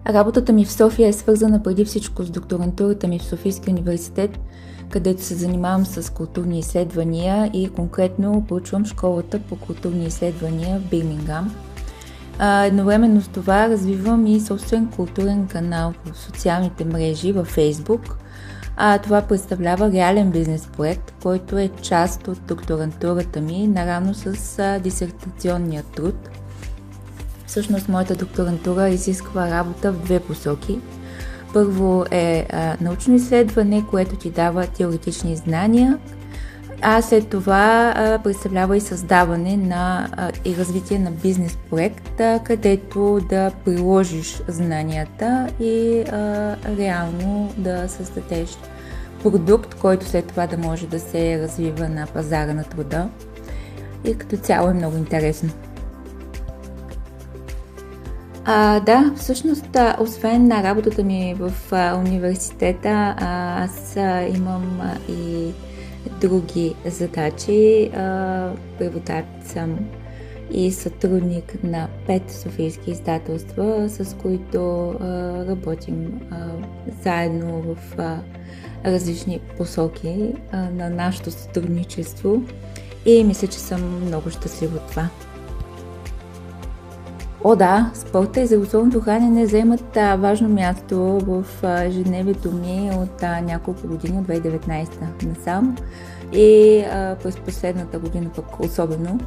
Работата ми в София е свързана преди всичко с докторантурата ми в Софийския университет, където се занимавам с културни изследвания и конкретно проучвам школата по културни изследвания в Бирмингам. Едновременно с това развивам и собствен културен канал в социалните мрежи във Фейсбук. Това представлява реален бизнес проект, който е част от докторантурата ми, наравно с дисертационния труд. Всъщност, моята докторантура изисква работа в две посоки. Първо е научно изследване, което ти дава теоретични знания, а след това представлява и създаване и развитие на бизнес проект, където да приложиш знанията и реално да създадеш продукт, който след това да може да се развива на пазара на труда. И като цяло е много интересно. Всъщност, освен на работата ми в университета, аз имам и други задачи. Преводач съм и сътрудник на 5 софийски издателства, с които работим заедно в различни посоки на нашето сътрудничество и мисля, че съм много щастлива от това. Спорта и здравословното хранене заемат важно място в ежедневието ми от няколко години, от 2019 насам и през последната година пък особено.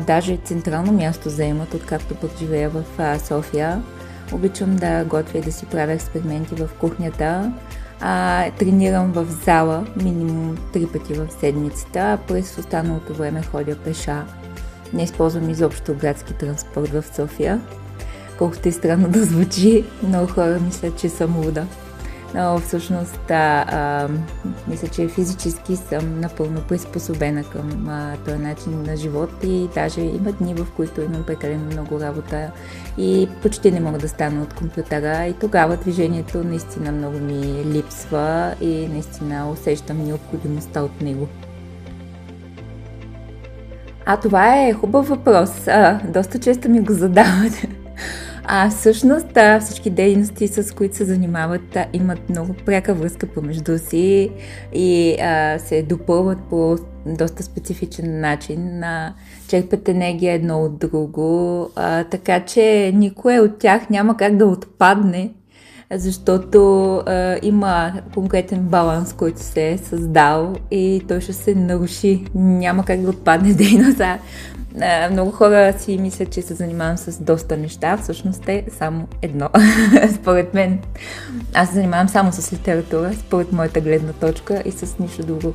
Даже централно място заемат, откакто пък живея в София. Обичам да готвя и да си правя експерименти в кухнята. Тренирам в зала минимум 3 пъти в седмицата, а през останалото време ходя пеша. Не използвам изобщо градски транспорт в София, колкото и странно да звучи. Много хора мислят, че съм луда. Но всъщност мисля, че физически съм напълно приспособена към този начин на живот и даже има дни, в които имам прекалено много работа и почти не мога да стана от компютъра и тогава движението наистина много ми липсва и наистина усещам необходимостта от него. Това е хубав въпрос. Доста често ми го задават. Всъщност всички дейности, с които се занимават, имат много пряка връзка помежду си и се допълват по доста специфичен начин. Черпят енергия едно от друго, така че никое от тях няма как да отпадне, защото има конкретен баланс, който се е създал и той ще се наруши. Няма как да отпадне дейност. Много хора си мислят, че се занимавам с доста неща, всъщност е само едно. Според мен, аз се занимавам само с литература, според моята гледна точка и с нищо друго.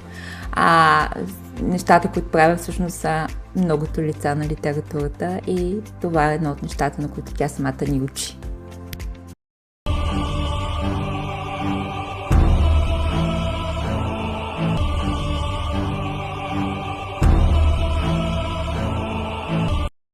Нещата, които правя, всъщност са многото лица на литературата и това е едно от нещата, на които тя самата ни учи.